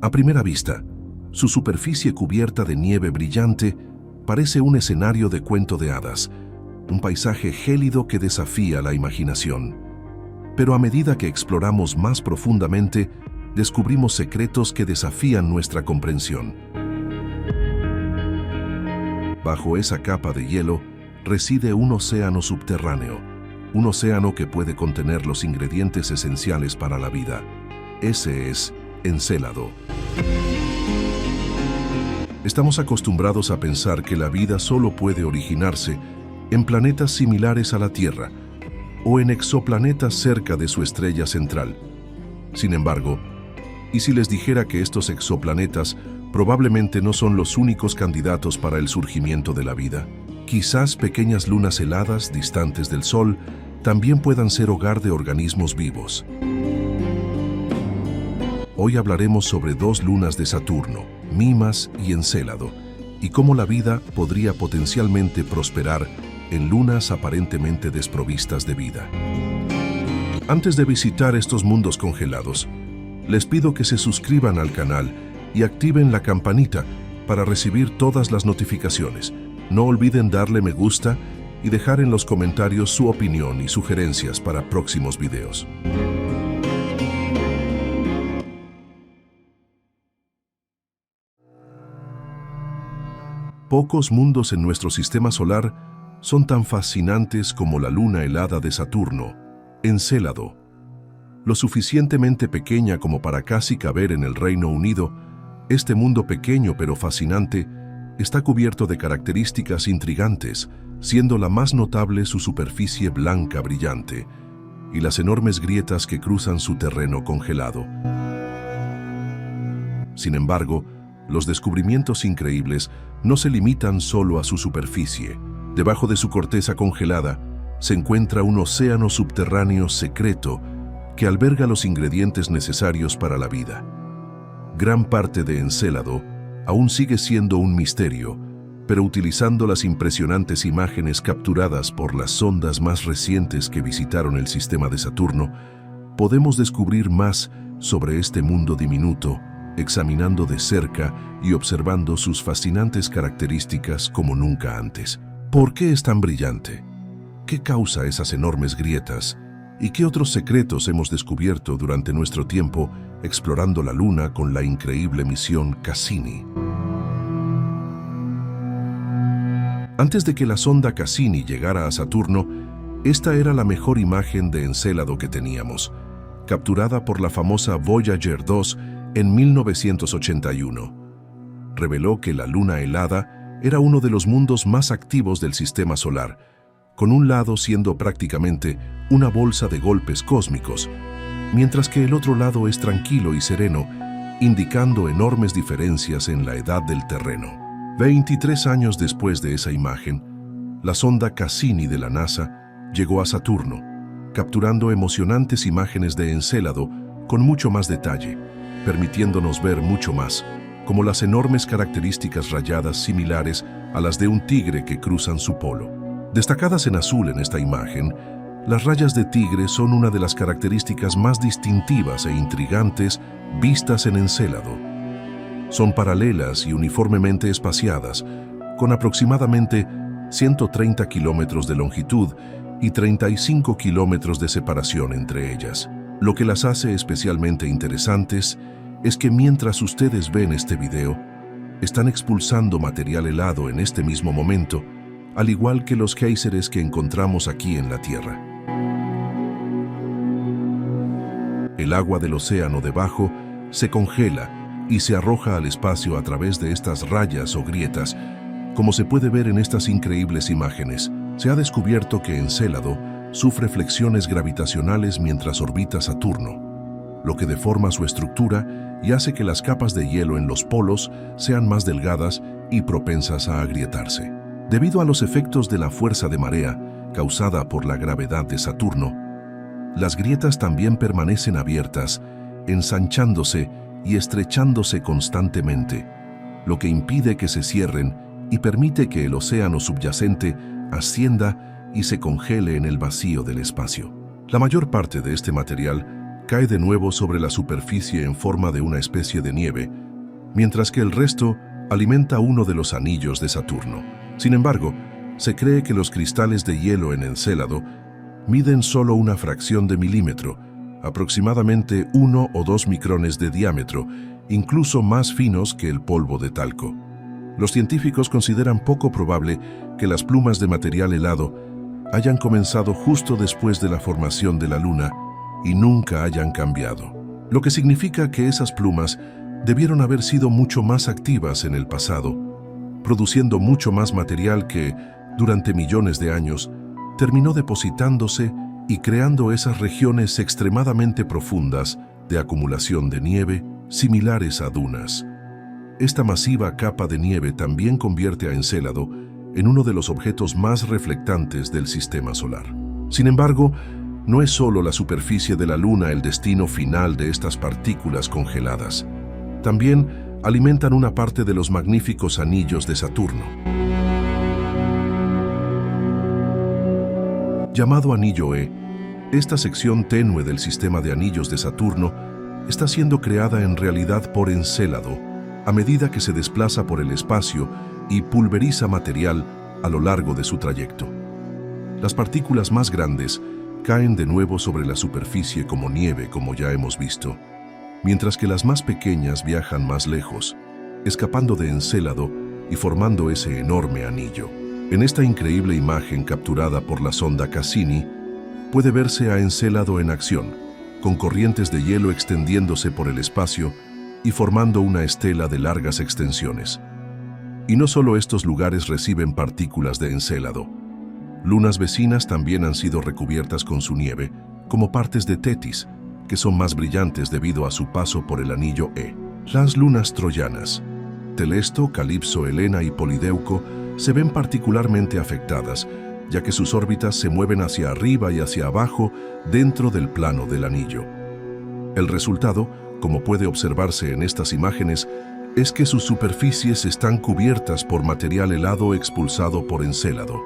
A primera vista, su superficie cubierta de nieve brillante parece un escenario de cuento de hadas, un paisaje gélido que desafía la imaginación. Pero a medida que exploramos más profundamente, descubrimos secretos que desafían nuestra comprensión. Bajo esa capa de hielo reside un océano subterráneo, un océano que puede contener los ingredientes esenciales para la vida. Ese es Encélado. Estamos acostumbrados a pensar que la vida solo puede originarse en planetas similares a la Tierra o en exoplanetas cerca de su estrella central. Sin embargo, ¿y si les dijera que estos exoplanetas probablemente no son los únicos candidatos para el surgimiento de la vida? Quizás pequeñas lunas heladas distantes del Sol también puedan ser hogar de organismos vivos. Hoy hablaremos sobre dos lunas de Saturno, Mimas y Encélado, y cómo la vida podría potencialmente prosperar en lunas aparentemente desprovistas de vida. Antes de visitar estos mundos congelados, les pido que se suscriban al canal y activen la campanita para recibir todas las notificaciones. No olviden darle me gusta y dejar en los comentarios su opinión y sugerencias para próximos videos. Pocos mundos en nuestro sistema solar son tan fascinantes como la luna helada de Saturno, Encélado. Lo suficientemente pequeña como para casi caber en el Reino Unido, este mundo pequeño pero fascinante está cubierto de características intrigantes, siendo la más notable su superficie blanca brillante y las enormes grietas que cruzan su terreno congelado. Sin embargo, los descubrimientos increíbles no se limitan solo a su superficie. Debajo de su corteza congelada se encuentra un océano subterráneo secreto que alberga los ingredientes necesarios para la vida. Gran parte de Encélado aún sigue siendo un misterio, pero utilizando las impresionantes imágenes capturadas por las sondas más recientes que visitaron el sistema de Saturno, podemos descubrir más sobre este mundo diminuto, examinando de cerca y observando sus fascinantes características como nunca antes. ¿Por qué es tan brillante? ¿Qué causa esas enormes grietas? ¿Y qué otros secretos hemos descubierto durante nuestro tiempo explorando la Luna con la increíble misión Cassini? Antes de que la sonda Cassini llegara a Saturno, esta era la mejor imagen de Encélado que teníamos, capturada por la famosa Voyager 2 en 1981. Reveló que la luna helada era uno de los mundos más activos del sistema solar, con un lado siendo prácticamente una bolsa de golpes cósmicos, mientras que el otro lado es tranquilo y sereno, indicando enormes diferencias en la edad del terreno. 23 años después de esa imagen, la sonda Cassini de la NASA llegó a Saturno, capturando emocionantes imágenes de Encélado con mucho más detalle, permitiéndonos ver mucho más, como las enormes características rayadas similares a las de un tigre que cruzan su polo. Destacadas en azul en esta imagen, las rayas de tigre son una de las características más distintivas e intrigantes vistas en Encélado. Son paralelas y uniformemente espaciadas, con aproximadamente 130 kilómetros de longitud y 35 kilómetros de separación entre ellas. Lo que las hace especialmente interesantes es que mientras ustedes ven este video, están expulsando material helado en este mismo momento, al igual que los géiseres que encontramos aquí en la Tierra. El agua del océano debajo se congela y se arroja al espacio a través de estas rayas o grietas, como se puede ver en estas increíbles imágenes. Se ha descubierto que Encélado sufre flexiones gravitacionales mientras orbita Saturno, lo que deforma su estructura y hace que las capas de hielo en los polos sean más delgadas y propensas a agrietarse. Debido a los efectos de la fuerza de marea causada por la gravedad de Saturno, las grietas también permanecen abiertas, ensanchándose y estrechándose constantemente, lo que impide que se cierren y permite que el océano subyacente ascienda y se congele en el vacío del espacio. La mayor parte de este material cae de nuevo sobre la superficie en forma de una especie de nieve, mientras que el resto alimenta uno de los anillos de Saturno. Sin embargo, se cree que los cristales de hielo en Encélado miden solo una fracción de milímetro, aproximadamente 1 o 2 micrones de diámetro, incluso más finos que el polvo de talco. Los científicos consideran poco probable que las plumas de material helado hayan comenzado justo después de la formación de la Luna y nunca hayan cambiado, lo que significa que esas plumas debieron haber sido mucho más activas en el pasado, produciendo mucho más material que, durante millones de años, terminó depositándose y creando esas regiones extremadamente profundas de acumulación de nieve similares a dunas. Esta masiva capa de nieve también convierte a Encélado en uno de los objetos más reflectantes del sistema solar. Sin embargo, no es solo la superficie de la Luna el destino final de estas partículas congeladas. También alimentan una parte de los magníficos anillos de Saturno. Llamado anillo E, esta sección tenue del sistema de anillos de Saturno está siendo creada en realidad por Encélado a medida que se desplaza por el espacio y pulveriza material a lo largo de su trayecto. Las partículas más grandes caen de nuevo sobre la superficie como nieve, como ya hemos visto, mientras que las más pequeñas viajan más lejos, escapando de Encélado y formando ese enorme anillo. En esta increíble imagen capturada por la sonda Cassini, puede verse a Encélado en acción, con corrientes de hielo extendiéndose por el espacio y formando una estela de largas extensiones. Y no solo estos lugares reciben partículas de Encélado. Lunas vecinas también han sido recubiertas con su nieve, como partes de Tetis, que son más brillantes debido a su paso por el anillo E. Las lunas troyanas, Telesto, Calipso, Helena y Polideuco, se ven particularmente afectadas, ya que sus órbitas se mueven hacia arriba y hacia abajo dentro del plano del anillo. El resultado, como puede observarse en estas imágenes, es que sus superficies están cubiertas por material helado expulsado por Encélado.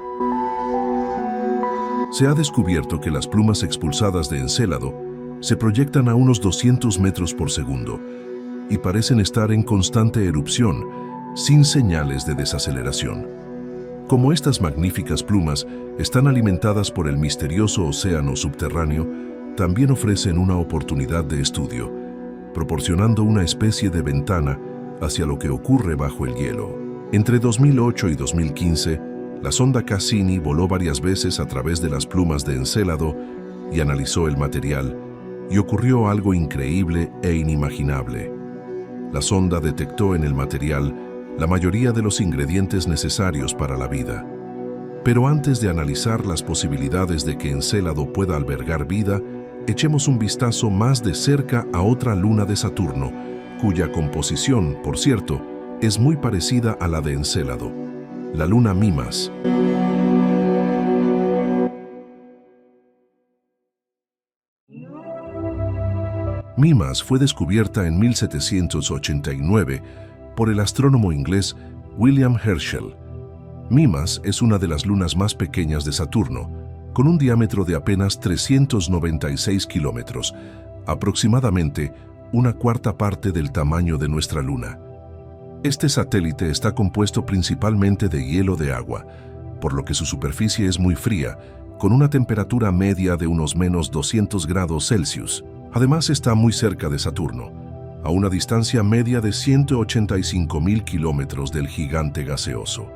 Se ha descubierto que las plumas expulsadas de Encélado se proyectan a unos 200 metros por segundo y parecen estar en constante erupción, sin señales de desaceleración. Como estas magníficas plumas están alimentadas por el misterioso océano subterráneo, también ofrecen una oportunidad de estudio, proporcionando una especie de ventana hacia lo que ocurre bajo el hielo. Entre 2008 y 2015, la sonda Cassini voló varias veces a través de las plumas de Encélado y analizó el material, y ocurrió algo increíble e inimaginable. La sonda detectó en el material la mayoría de los ingredientes necesarios para la vida. Pero antes de analizar las posibilidades de que Encélado pueda albergar vida, echemos un vistazo más de cerca a otra luna de Saturno, cuya composición, por cierto, es muy parecida a la de Encélado, la luna Mimas. Mimas fue descubierta en 1789 por el astrónomo inglés William Herschel. Mimas es una de las lunas más pequeñas de Saturno, con un diámetro de apenas 396 kilómetros, aproximadamente una cuarta parte del tamaño de nuestra luna. Este satélite está compuesto principalmente de hielo de agua, por lo que su superficie es muy fría, con una temperatura media de unos menos 200 grados Celsius. Además está muy cerca de Saturno, a una distancia media de 185.000 kilómetros del gigante gaseoso.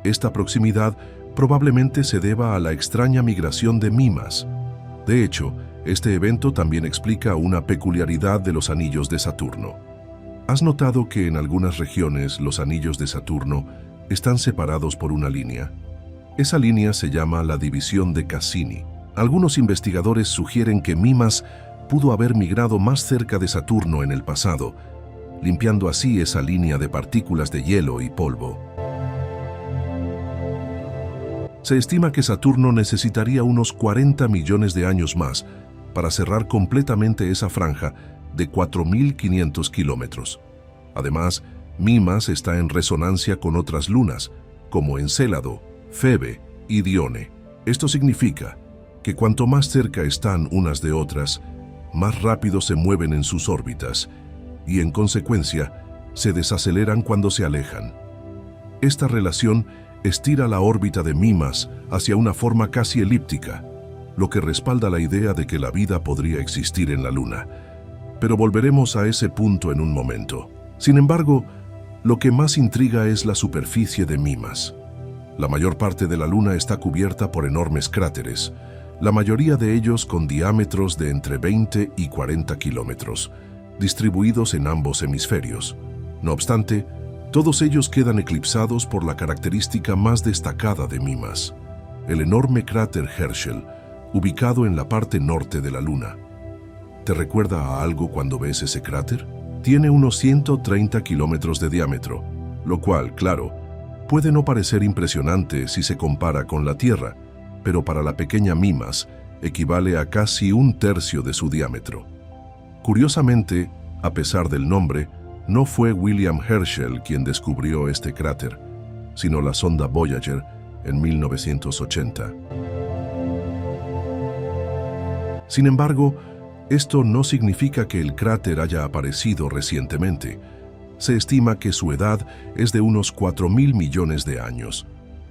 Esta proximidad probablemente se deba a la extraña migración de Mimas. De hecho, este evento también explica una peculiaridad de los anillos de Saturno. ¿Has notado que en algunas regiones los anillos de Saturno están separados por una línea? Esa línea se llama la división de Cassini. Algunos investigadores sugieren que Mimas pudo haber migrado más cerca de Saturno en el pasado, limpiando así esa línea de partículas de hielo y polvo. Se estima que Saturno necesitaría unos 40 millones de años más para cerrar completamente esa franja de 4.500 kilómetros. Además, Mimas está en resonancia con otras lunas, como Encélado, Febe y Dione. Esto significa que cuanto más cerca están unas de otras, más rápido se mueven en sus órbitas y, en consecuencia, se desaceleran cuando se alejan. Esta relación estira la órbita de Mimas hacia una forma casi elíptica, lo que respalda la idea de que la vida podría existir en la Luna. Pero volveremos a ese punto en un momento. Sin embargo, lo que más intriga es la superficie de Mimas. La mayor parte de la Luna está cubierta por enormes cráteres, la mayoría de ellos con diámetros de entre 20 y 40 kilómetros, distribuidos en ambos hemisferios. No obstante, todos ellos quedan eclipsados por la característica más destacada de Mimas, el enorme cráter Herschel, ubicado en la parte norte de la Luna. ¿Te recuerda a algo cuando ves ese cráter? Tiene unos 130 kilómetros de diámetro, lo cual, claro, puede no parecer impresionante si se compara con la Tierra, pero para la pequeña Mimas equivale a casi un tercio de su diámetro. Curiosamente, a pesar del nombre, no fue William Herschel quien descubrió este cráter, sino la sonda Voyager en 1980. Sin embargo, esto no significa que el cráter haya aparecido recientemente. Se estima que su edad es de unos 4.000 millones de años.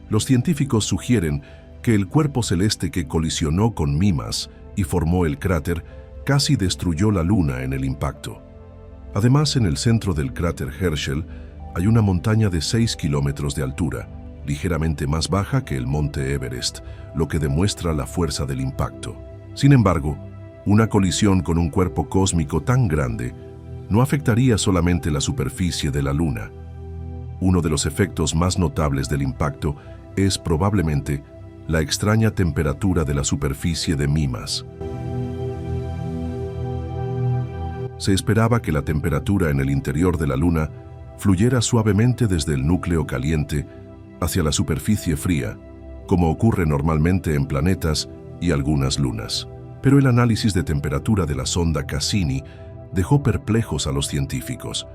Los científicos sugieren que el cuerpo celeste que colisionó con Mimas y formó el cráter casi destruyó la Luna en el impacto. Además, en el centro del cráter Herschel hay una montaña de 6 kilómetros de altura, ligeramente más baja que el monte Everest, lo que demuestra la fuerza del impacto. Sin embargo, una colisión con un cuerpo cósmico tan grande no afectaría solamente la superficie de la Luna. Uno de los efectos más notables del impacto es probablemente la extraña temperatura de la superficie de Mimas. Se esperaba que la temperatura en el interior de la Luna fluyera suavemente desde el núcleo caliente hacia la superficie fría, como ocurre normalmente en planetas y algunas lunas. Pero el análisis de temperatura de la sonda Cassini dejó perplejos a los científicos.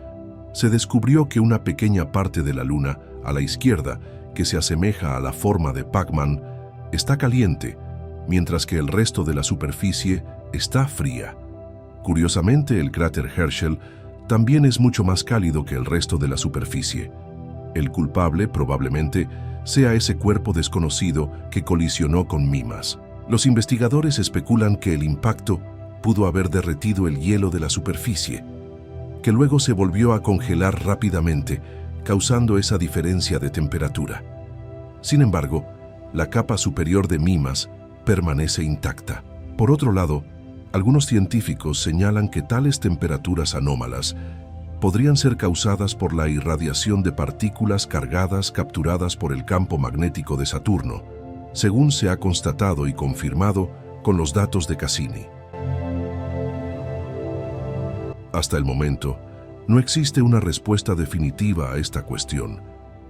Se descubrió que una pequeña parte de la Luna, a la izquierda, que se asemeja a la forma de Pac-Man, está caliente, mientras que el resto de la superficie está fría. Curiosamente, el cráter Herschel también es mucho más cálido que el resto de la superficie. El culpable probablemente sea ese cuerpo desconocido que colisionó con Mimas. Los investigadores especulan que el impacto pudo haber derretido el hielo de la superficie, que luego se volvió a congelar rápidamente, causando esa diferencia de temperatura. Sin embargo, la capa superior de Mimas permanece intacta. Por otro lado, algunos científicos señalan que tales temperaturas anómalas podrían ser causadas por la irradiación de partículas cargadas capturadas por el campo magnético de Saturno, según se ha constatado y confirmado con los datos de Cassini. Hasta el momento, no existe una respuesta definitiva a esta cuestión,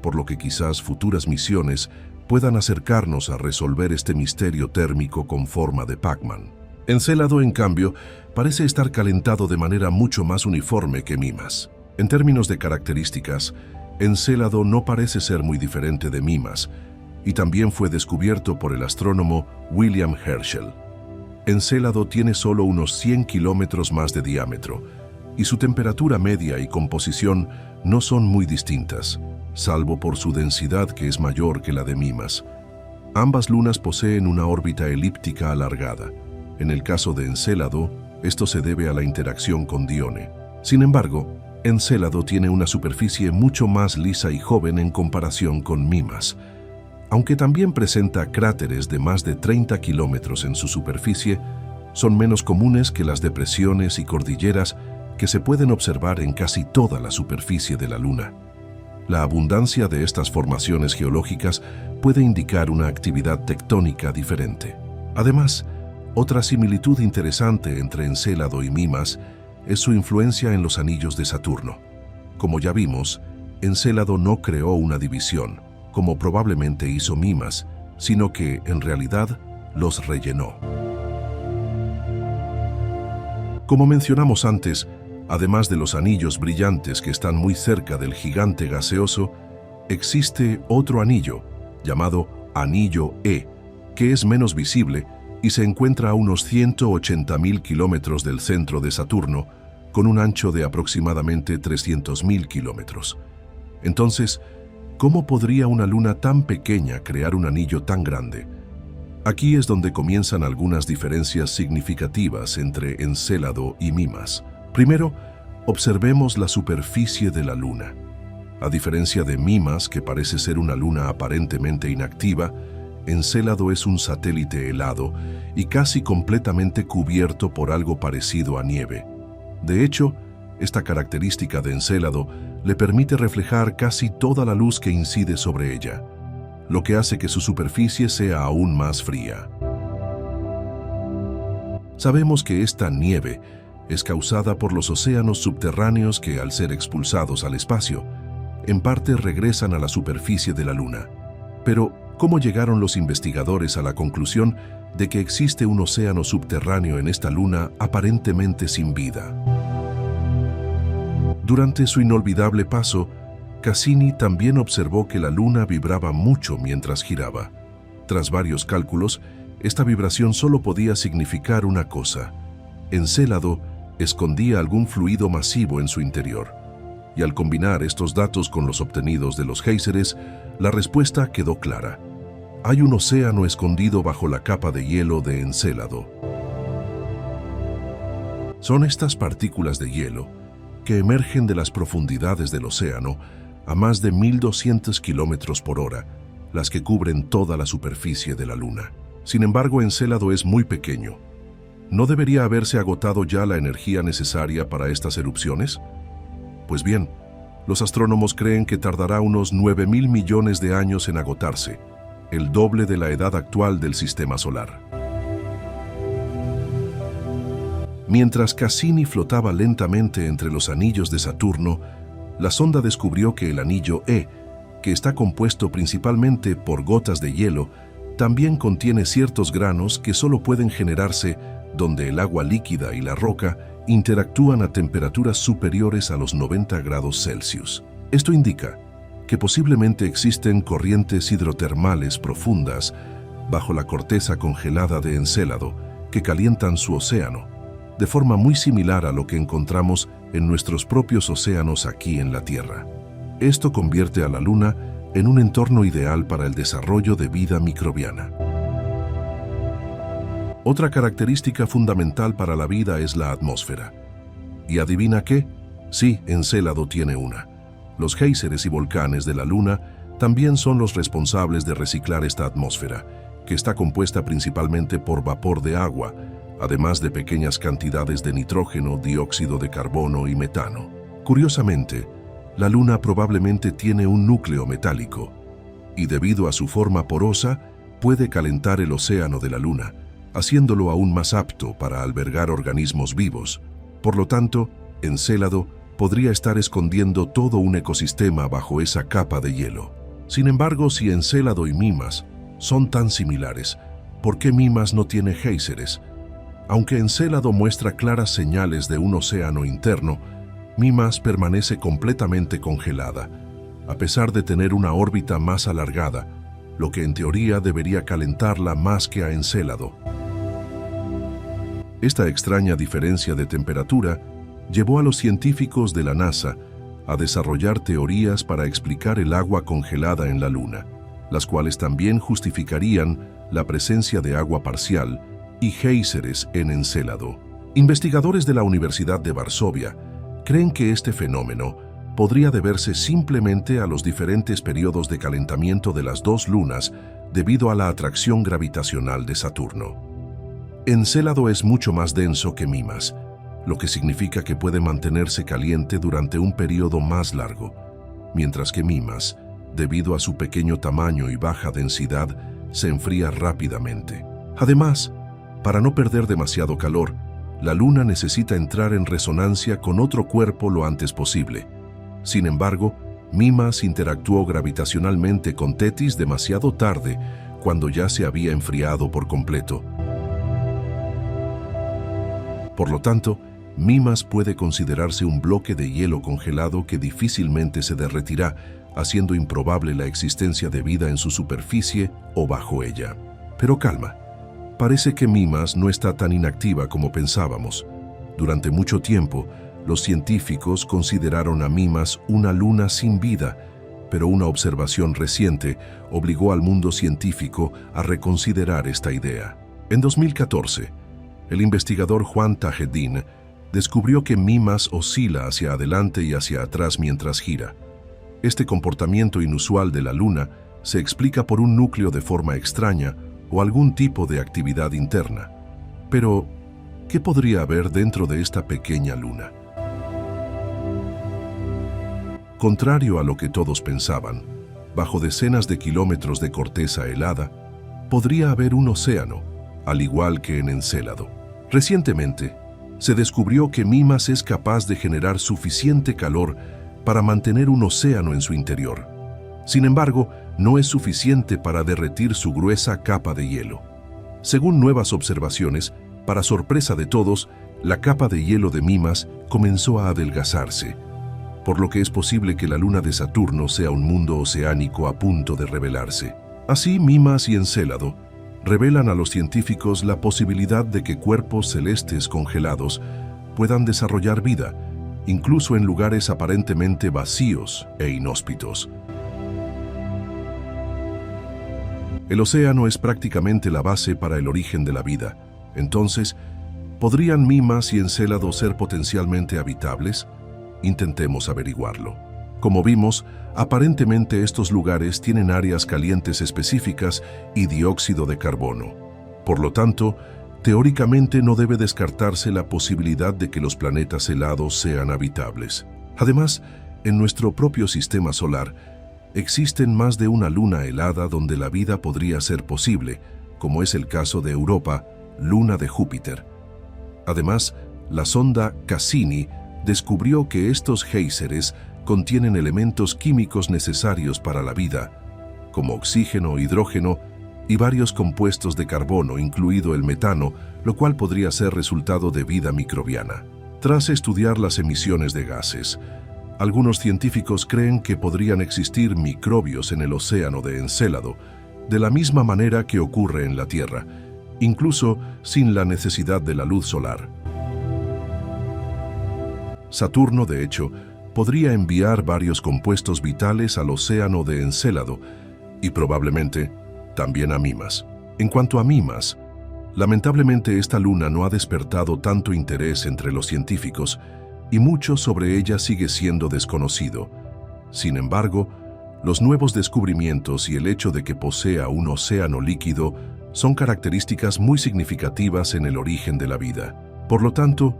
por lo que quizás futuras misiones puedan acercarnos a resolver este misterio térmico con forma de Pac-Man. Encélado, en cambio, parece estar calentado de manera mucho más uniforme que Mimas. En términos de características, Encélado no parece ser muy diferente de Mimas, y también fue descubierto por el astrónomo William Herschel. Encélado tiene solo unos 100 kilómetros más de diámetro, y su temperatura media y composición no son muy distintas, salvo por su densidad que es mayor que la de Mimas. Ambas lunas poseen una órbita elíptica alargada. En el caso de Encélado, esto se debe a la interacción con Dione. Sin embargo, Encélado tiene una superficie mucho más lisa y joven en comparación con Mimas. Aunque también presenta cráteres de más de 30 kilómetros en su superficie, son menos comunes que las depresiones y cordilleras que se pueden observar en casi toda la superficie de la Luna. La abundancia de estas formaciones geológicas puede indicar una actividad tectónica diferente. Además, otra similitud interesante entre Encélado y Mimas es su influencia en los anillos de Saturno. Como ya vimos, Encélado no creó una división, como probablemente hizo Mimas, sino que, en realidad, los rellenó. Como mencionamos antes, además de los anillos brillantes que están muy cerca del gigante gaseoso, existe otro anillo, llamado Anillo E, que es menos visible, y se encuentra a unos 180.000 kilómetros del centro de Saturno, con un ancho de aproximadamente 300.000 kilómetros. Entonces, ¿cómo podría una luna tan pequeña crear un anillo tan grande? Aquí es donde comienzan algunas diferencias significativas entre Encélado y Mimas. Primero, observemos la superficie de la luna. A diferencia de Mimas, que parece ser una luna aparentemente inactiva, Encélado es un satélite helado y casi completamente cubierto por algo parecido a nieve. De hecho, esta característica de Encélado le permite reflejar casi toda la luz que incide sobre ella, lo que hace que su superficie sea aún más fría. Sabemos que esta nieve es causada por los océanos subterráneos que, al ser expulsados al espacio, en parte regresan a la superficie de la Luna. Pero, ¿cómo llegaron los investigadores a la conclusión de que existe un océano subterráneo en esta luna aparentemente sin vida? Durante su inolvidable paso, Cassini también observó que la luna vibraba mucho mientras giraba. Tras varios cálculos, esta vibración solo podía significar una cosa: Encélado escondía algún fluido masivo en su interior. Y al combinar estos datos con los obtenidos de los géiseres, la respuesta quedó clara. Hay un océano escondido bajo la capa de hielo de Encélado. Son estas partículas de hielo que emergen de las profundidades del océano a más de 1.200 kilómetros por hora, las que cubren toda la superficie de la Luna. Sin embargo, Encélado es muy pequeño. ¿No debería haberse agotado ya la energía necesaria para estas erupciones? Pues bien, los astrónomos creen que tardará unos 9.000 millones de años en agotarse, el doble de la edad actual del sistema solar. Mientras Cassini flotaba lentamente entre los anillos de Saturno, la sonda descubrió que el anillo E, que está compuesto principalmente por gotas de hielo, también contiene ciertos granos que solo pueden generarse donde el agua líquida y la roca interactúan a temperaturas superiores a los 90 grados Celsius. Esto indica que posiblemente existen corrientes hidrotermales profundas bajo la corteza congelada de Encélado que calientan su océano, de forma muy similar a lo que encontramos en nuestros propios océanos aquí en la Tierra. Esto convierte a la Luna en un entorno ideal para el desarrollo de vida microbiana. Otra característica fundamental para la vida es la atmósfera. ¿Y adivina qué? Sí, Encélado tiene una. Los géiseres y volcanes de la Luna también son los responsables de reciclar esta atmósfera, que está compuesta principalmente por vapor de agua, además de pequeñas cantidades de nitrógeno, dióxido de carbono y metano. Curiosamente, la Luna probablemente tiene un núcleo metálico, y debido a su forma porosa, puede calentar el océano de la Luna, haciéndolo aún más apto para albergar organismos vivos. Por lo tanto, Encélado podría estar escondiendo todo un ecosistema bajo esa capa de hielo. Sin embargo, si Encélado y Mimas son tan similares, ¿por qué Mimas no tiene géiseres? Aunque Encélado muestra claras señales de un océano interno, Mimas permanece completamente congelada, a pesar de tener una órbita más alargada, lo que en teoría debería calentarla más que a Encélado. Esta extraña diferencia de temperatura llevó a los científicos de la NASA a desarrollar teorías para explicar el agua congelada en la Luna, las cuales también justificarían la presencia de agua parcial y géiseres en Encélado. Investigadores de la Universidad de Varsovia creen que este fenómeno podría deberse simplemente a los diferentes periodos de calentamiento de las dos lunas debido a la atracción gravitacional de Saturno. Encélado es mucho más denso que Mimas, lo que significa que puede mantenerse caliente durante un periodo más largo, mientras que Mimas, debido a su pequeño tamaño y baja densidad, se enfría rápidamente. Además, para no perder demasiado calor, la Luna necesita entrar en resonancia con otro cuerpo lo antes posible. Sin embargo, Mimas interactuó gravitacionalmente con Tetis demasiado tarde, cuando ya se había enfriado por completo. Por lo tanto, Mimas puede considerarse un bloque de hielo congelado que difícilmente se derretirá, haciendo improbable la existencia de vida en su superficie o bajo ella. Pero calma, parece que Mimas no está tan inactiva como pensábamos. Durante mucho tiempo, los científicos consideraron a Mimas una luna sin vida, pero una observación reciente obligó al mundo científico a reconsiderar esta idea. En 2014, el investigador Juan Tajedín descubrió que Mimas oscila hacia adelante y hacia atrás mientras gira. Este comportamiento inusual de la Luna se explica por un núcleo de forma extraña o algún tipo de actividad interna. Pero, ¿qué podría haber dentro de esta pequeña luna? Contrario a lo que todos pensaban, bajo decenas de kilómetros de corteza helada, podría haber un océano, al igual que en Encélado. Recientemente, se descubrió que Mimas es capaz de generar suficiente calor para mantener un océano en su interior. Sin embargo, no es suficiente para derretir su gruesa capa de hielo. Según nuevas observaciones, para sorpresa de todos, la capa de hielo de Mimas comenzó a adelgazarse, por lo que es posible que la luna de Saturno sea un mundo oceánico a punto de revelarse. Así, Mimas y Encélado revelan a los científicos la posibilidad de que cuerpos celestes congelados puedan desarrollar vida, incluso en lugares aparentemente vacíos e inhóspitos. El océano es prácticamente la base para el origen de la vida. Entonces, ¿podrían Mimas y Encélado ser potencialmente habitables? Intentemos averiguarlo. Como vimos, aparentemente estos lugares tienen áreas calientes específicas y dióxido de carbono. Por lo tanto, teóricamente no debe descartarse la posibilidad de que los planetas helados sean habitables. Además, en nuestro propio sistema solar, existen más de una luna helada donde la vida podría ser posible, como es el caso de Europa, luna de Júpiter. Además, la sonda Cassini descubrió que estos géiseres contienen elementos químicos necesarios para la vida, como oxígeno, hidrógeno y varios compuestos de carbono, incluido el metano, lo cual podría ser resultado de vida microbiana. Tras estudiar las emisiones de gases, algunos científicos creen que podrían existir microbios en el océano de Encélado, de la misma manera que ocurre en la Tierra, incluso sin la necesidad de la luz solar. Saturno, de hecho, podría enviar varios compuestos vitales al océano de Encélado y probablemente también a Mimas. En cuanto a Mimas, lamentablemente esta luna no ha despertado tanto interés entre los científicos y mucho sobre ella sigue siendo desconocido. Sin embargo, los nuevos descubrimientos y el hecho de que posea un océano líquido son características muy significativas en el origen de la vida. Por lo tanto,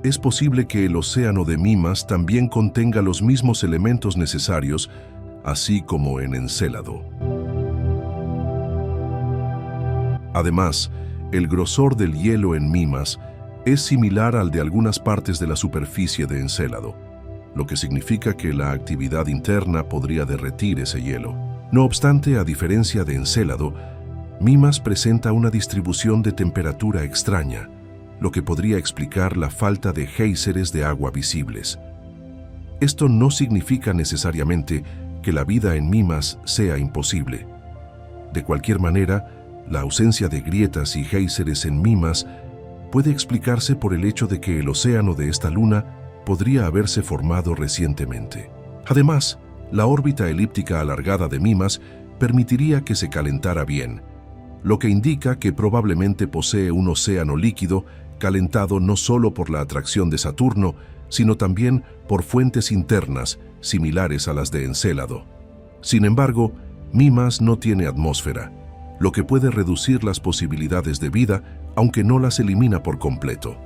es posible que el océano de Mimas también contenga los mismos elementos necesarios, así como en Encélado. Además, el grosor del hielo en Mimas es similar al de algunas partes de la superficie de Encélado, lo que significa que la actividad interna podría derretir ese hielo. No obstante, a diferencia de Encélado, Mimas presenta una distribución de temperatura extraña, lo que podría explicar la falta de géiseres de agua visibles. Esto no significa necesariamente que la vida en Mimas sea imposible. De cualquier manera, la ausencia de grietas y géiseres en Mimas puede explicarse por el hecho de que el océano de esta luna podría haberse formado recientemente. Además, la órbita elíptica alargada de Mimas permitiría que se calentara bien, lo que indica que probablemente posee un océano líquido calentado no solo por la atracción de Saturno, sino también por fuentes internas similares a las de Encélado. Sin embargo, Mimas no tiene atmósfera, lo que puede reducir las posibilidades de vida, aunque no las elimina por completo.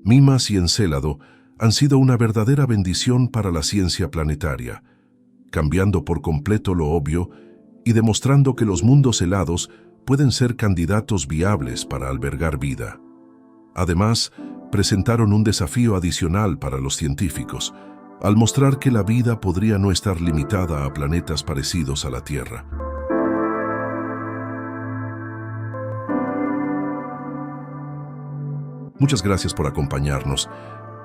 Mimas y Encélado han sido una verdadera bendición para la ciencia planetaria, cambiando por completo lo obvio y demostrando que los mundos helados pueden ser candidatos viables para albergar vida. Además, presentaron un desafío adicional para los científicos, al mostrar que la vida podría no estar limitada a planetas parecidos a la Tierra. Muchas gracias por acompañarnos.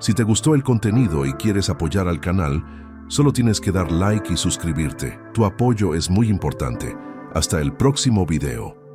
Si te gustó el contenido y quieres apoyar al canal, solo tienes que dar like y suscribirte. Tu apoyo es muy importante. Hasta el próximo video.